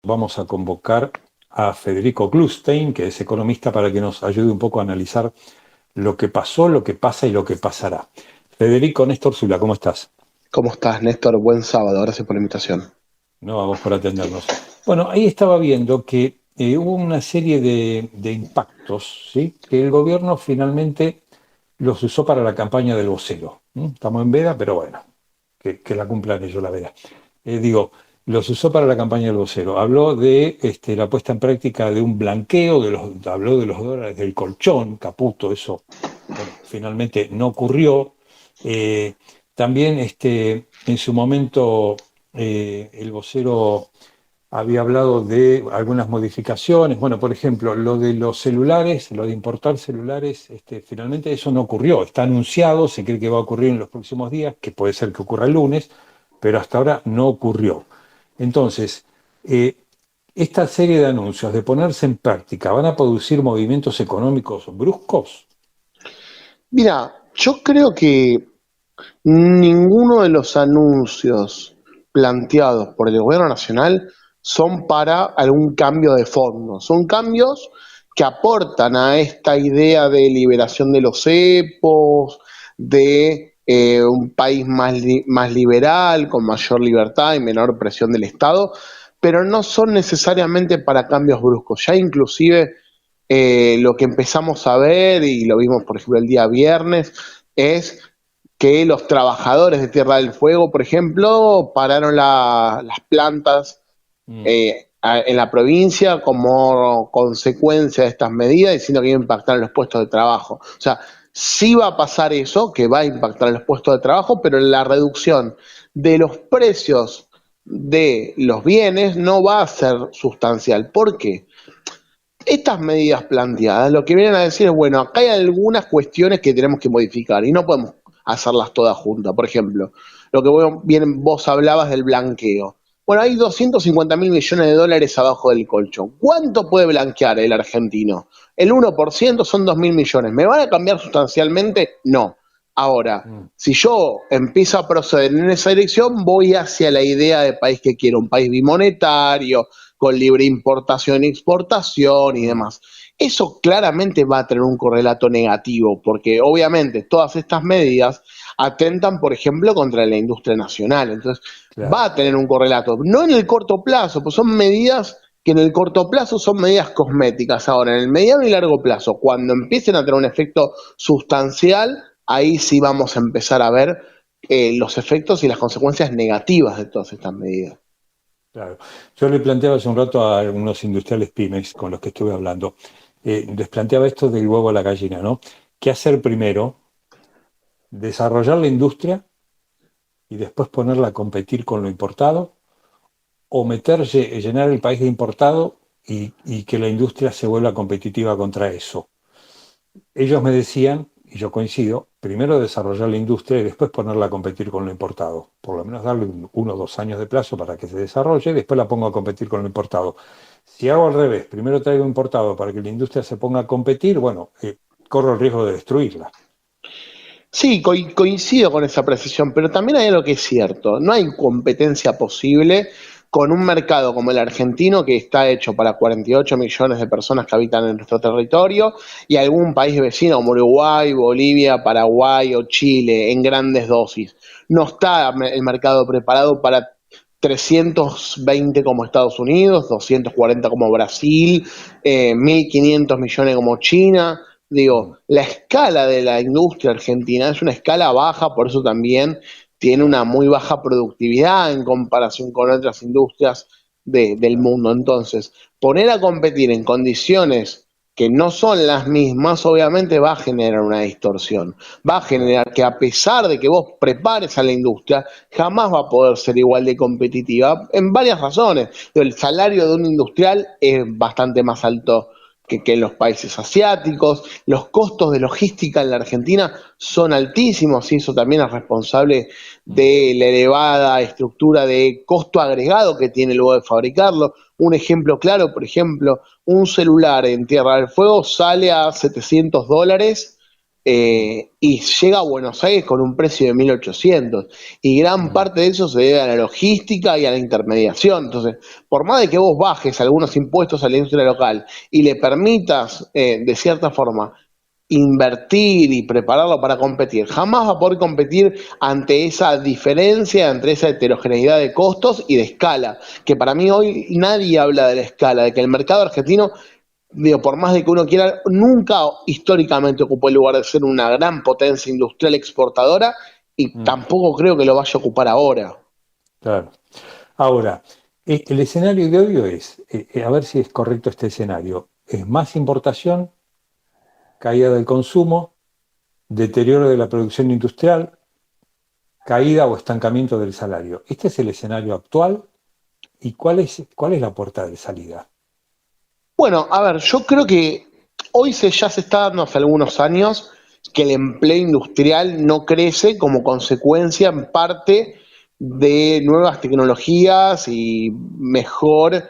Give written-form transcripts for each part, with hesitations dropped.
Vamos a convocar a Federico Klustein, que es economista, para que nos ayude un poco a analizar lo que pasó, lo que pasa y lo que pasará. Federico, Néstor Zula, ¿cómo estás? ¿Cómo estás, Néstor? Buen sábado, gracias por la invitación. No, a vos por atendernos. Bueno, ahí estaba viendo que hubo una serie de impactos, ¿sí? Que el gobierno finalmente los usó para la campaña del vocero. Estamos en veda, pero bueno, que la cumplan ellos la veda. Digo, los usó para la campaña del vocero. Habló de la puesta en práctica de un blanqueo, habló de los dólares del colchón, Caputo, eso, bueno, finalmente no ocurrió. Eh, También en su momento el vocero había hablado de algunas modificaciones. Bueno, por ejemplo, lo de los celulares, lo de importar celulares, finalmente eso no ocurrió. Está anunciado, se cree que va a ocurrir en los próximos días, que puede ser que ocurra el lunes, pero hasta ahora no ocurrió. Entonces, eh, esta serie de anuncios, de ponerse en práctica, ¿van a producir movimientos económicos bruscos? Mira, yo creo que ninguno de los anuncios planteados por el gobierno nacional son para algún cambio de fondo. Son cambios que aportan a esta idea de liberación de los cepos, de un país más liberal, con mayor libertad y menor presión del Estado, pero no son necesariamente para cambios bruscos. Ya inclusive lo que empezamos a ver, y lo vimos por ejemplo el día viernes, es que los trabajadores de Tierra del Fuego, por ejemplo, pararon las plantas Mm, en la provincia como consecuencia de estas medidas, diciendo que iba a impactar en los puestos de trabajo. O sea, sí va a pasar eso, que va a impactar en los puestos de trabajo, pero la reducción de los precios de los bienes no va a ser sustancial. ¿Por qué? Estas medidas planteadas lo que vienen a decir es, bueno, acá hay algunas cuestiones que tenemos que modificar y no podemos hacerlas todas juntas. Por ejemplo, lo que vos hablabas del blanqueo. Bueno, hay 250.000 millones de dólares abajo del colchón. ¿Cuánto puede blanquear el argentino? El 1% son 2.000 millones. ¿Me van a cambiar sustancialmente? No. Ahora, mm. si yo empiezo a proceder en esa dirección, voy hacia la idea de país que quiero, un país bimonetario, con libre importación y exportación y Mm, demás. Eso claramente va a tener un correlato negativo, porque obviamente todas estas medidas atentan, por ejemplo, contra la industria nacional. Entonces, va claro. a tener un correlato, no en el corto plazo, pues son medidas que en el corto plazo son medidas cosméticas. Ahora, en el mediano y largo plazo, cuando empiecen a tener un efecto sustancial, ahí sí vamos a empezar a ver los efectos y las consecuencias negativas de todas estas medidas. Claro. Yo le planteaba hace un rato a algunos industriales pymes con los que estuve hablando, les planteaba esto del huevo a la gallina, ¿no? ¿Qué hacer primero? ¿Desarrollar la industria y después ponerla a competir con lo importado? ¿O llenar el país de importado y que la industria se vuelva competitiva contra eso? Ellos me decían, y yo coincido, primero desarrollar la industria y después ponerla a competir con lo importado. Por lo menos darle 1 o 2 años de plazo para que se desarrolle y después la pongo a competir con lo importado. Si hago al revés, primero traigo importado para que la industria se ponga a competir, bueno, corro el riesgo de destruirla. Sí, coincido con esa precisión, pero también hay algo que es cierto, no hay competencia posible con un mercado como el argentino que está hecho para 48 millones de personas que habitan en nuestro territorio y algún país vecino como Uruguay, Bolivia, Paraguay o Chile en grandes dosis. No está el mercado preparado para 320 como Estados Unidos, 240 como Brasil, 1.500 millones como China. Mm, Digo, la escala de la industria argentina es una escala baja, por eso también tiene claro, una muy baja productividad en comparación con otras industrias del claro. mundo. Entonces, poner a competir en condiciones que no son las mismas, obviamente va a generar una distorsión. Va a Claro. generar que a pesar de que vos prepares a la industria, jamás va a poder ser igual de competitiva en varias razones. El salario de un industrial es bastante más alto que en los países asiáticos, los costos de logística en la Argentina son altísimos y eso también es responsable Mm, de la elevada estructura de costo agregado que tiene luego de fabricarlo. Un ejemplo claro, por ejemplo, un celular en Tierra del Fuego sale a $700 y llega a Buenos Aires con un precio de 1.800, y gran parte de eso se debe a la logística y a la intermediación. Entonces, por más de que vos bajes algunos impuestos a la industria local y le permitas, de cierta forma, invertir y prepararlo para competir, jamás va a poder competir ante esa diferencia, ante esa heterogeneidad de costos y de escala, que para mí hoy nadie habla de la escala, de que el mercado argentino, digo, por más de que uno quiera, nunca históricamente ocupó el lugar de ser una gran potencia industrial exportadora, y Mm, tampoco creo que lo vaya a ocupar ahora. claro. Ahora, el escenario de hoy es, a ver si es correcto este escenario, es más importación, caída del consumo, deterioro de la producción industrial, caída o estancamiento del salario. Este es el escenario actual. ¿Y cuál es la puerta de salida? Bueno, a ver, yo creo que hoy ya se está dando hace algunos años que el empleo industrial no crece como consecuencia en parte de nuevas tecnologías y mejor,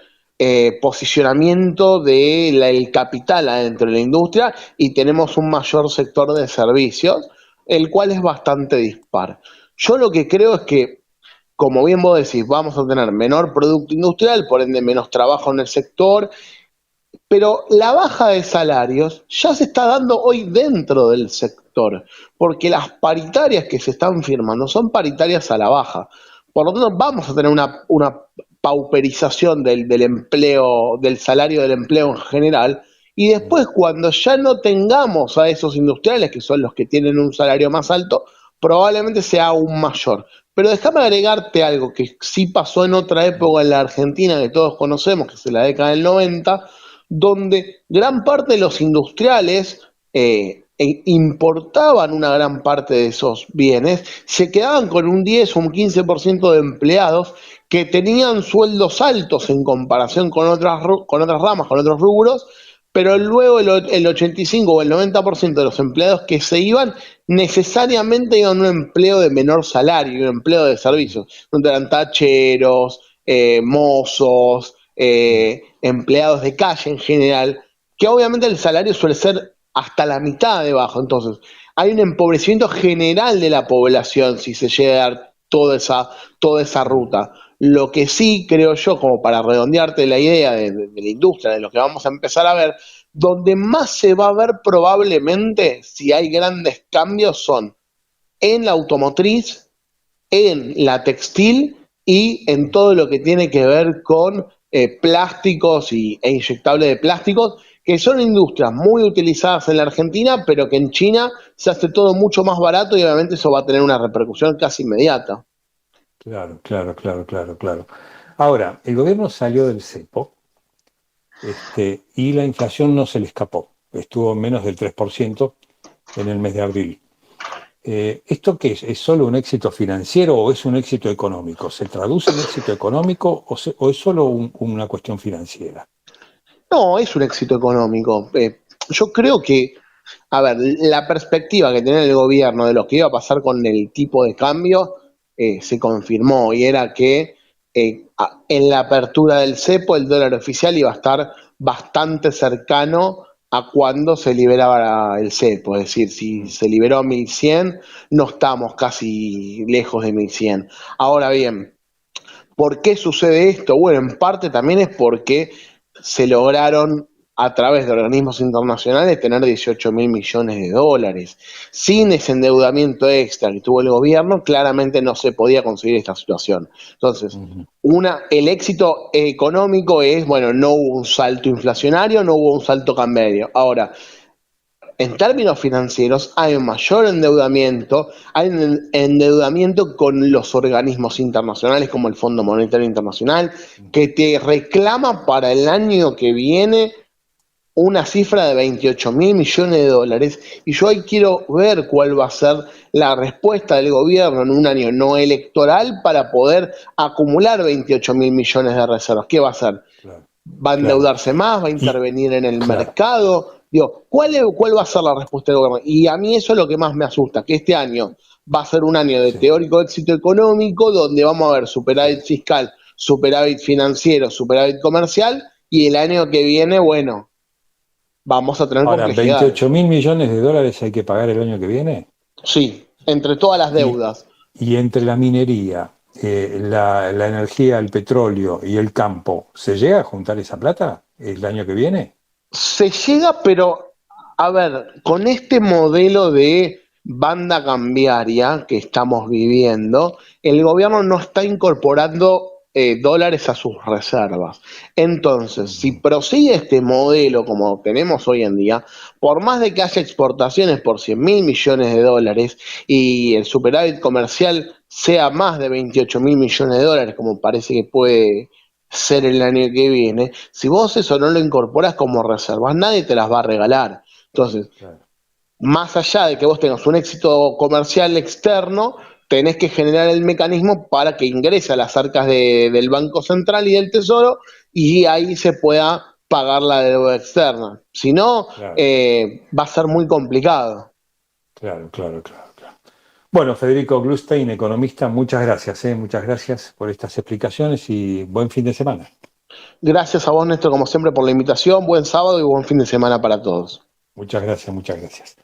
posicionamiento del capital adentro de la industria, y tenemos un mayor sector de servicios, el cual es bastante dispar. Yo lo que creo es que, como bien vos decís, vamos a tener menor producto industrial, por ende menos trabajo en el sector, pero la baja de salarios ya se está dando hoy dentro del sector, porque las paritarias que se están firmando son paritarias a la baja. Por lo tanto, vamos a tener una pauperización del empleo, del salario del empleo en general, y después, cuando ya no tengamos a esos industriales, que son los que tienen un salario más alto, probablemente sea aún mayor. Pero déjame agregarte algo que sí pasó en otra época en la Argentina, que todos conocemos, que es la década del 90, donde gran parte de los industriales, importaban una gran parte de esos bienes, se quedaban con un 10 o un 15% de empleados que tenían sueldos altos en comparación con otras ramas, con otros rubros, pero luego el 85 o el 90% de los empleados que se iban necesariamente iban a un empleo de menor salario, un empleo de servicios, donde eran tacheros, mozos, empleados de calle en general, que obviamente el salario suele ser hasta la mitad de bajo. Entonces, hay un empobrecimiento general de la población si se llega a dar toda esa ruta. Lo que sí creo yo, como para redondearte la idea de la industria, de lo que vamos a empezar a ver, donde más se va a ver probablemente si hay grandes cambios son en la automotriz, en la textil y en todo lo que tiene que ver con, plásticos e inyectables de plásticos, que son industrias muy utilizadas en la Argentina, pero que en China se hace todo mucho más barato, y obviamente eso va a tener una repercusión casi inmediata. Claro, claro, claro, claro, claro. Ahora, el gobierno salió del cepo, y la inflación no se le escapó. Estuvo en menos del 3% en el mes de abril. ¿Esto qué es? ¿Es solo un éxito financiero o es un éxito económico? ¿Se traduce en éxito económico o es solo una cuestión financiera? No, es un éxito económico. Yo creo que, a ver, la perspectiva que tenía el gobierno de lo que iba a pasar con el tipo de cambio, se confirmó, y era que, en la apertura del cepo el dólar oficial iba a estar bastante cercano a cuando se liberaba el cepo. Es decir, si se liberó a 1.100, no estamos casi lejos de 1.100. Ahora bien, ¿por qué sucede esto? Bueno, en parte también es porque se lograron, a través de organismos internacionales, tener 18.000 millones de dólares. Sin ese endeudamiento extra que tuvo el gobierno, claramente no se podía conseguir esta situación. Entonces, Ujú. el éxito económico es, bueno, no hubo un salto inflacionario, no hubo un salto cambiario. Ahora, en términos financieros, hay un mayor endeudamiento, hay un endeudamiento con los organismos internacionales como el Fondo Monetario Internacional, que te reclama para el año que viene una cifra de 28.000 millones de dólares, y yo ahí quiero ver cuál va a ser la respuesta del gobierno en un año no electoral para poder acumular 28.000 millones de reservas. ¿Qué va a hacer? Claro, ¿Va a claro. endeudarse más? ¿Va a Y, intervenir en el claro, mercado? Digo, ¿cuál va a ser la respuesta del gobierno? Y a mí eso es lo que más me asusta, que este año va a ser un año de sí, teórico éxito económico, donde vamos a ver sí. superávit fiscal, superávit financiero, superávit comercial, y el año que viene, bueno, vamos a tener Ahora, complejidades. 28.000 millones de dólares hay que pagar el año que viene. Sí, entre todas las Y, deudas. y entre la minería, la energía, el petróleo y el campo, ¿se llega a juntar esa plata el año que viene? Se llega, pero, a ver, con este modelo de banda cambiaria que estamos viviendo, el gobierno no está incorporando dólares a sus reservas. Entonces, si prosigue este modelo como tenemos hoy en día, por más de que haya exportaciones por 100.000 millones de dólares y el superávit comercial sea más de 28.000 millones de dólares, como parece que puede ser el año que viene, si vos eso no lo incorporás como reservas, nadie te las va a regalar. Entonces, Claro, más allá de que vos tengas un éxito comercial externo, tenés que generar el mecanismo para que ingrese a las arcas del Banco Central y del Tesoro y ahí se pueda pagar la deuda externa. Si no, claro, va a ser muy complicado. claro, claro, claro, claro. Bueno, Federico Glustein, economista, muchas gracias por estas explicaciones y buen fin de semana. Gracias a vos, Néstor, como siempre, por la invitación. Buen sábado y buen fin de semana para todos. Muchas gracias, muchas gracias.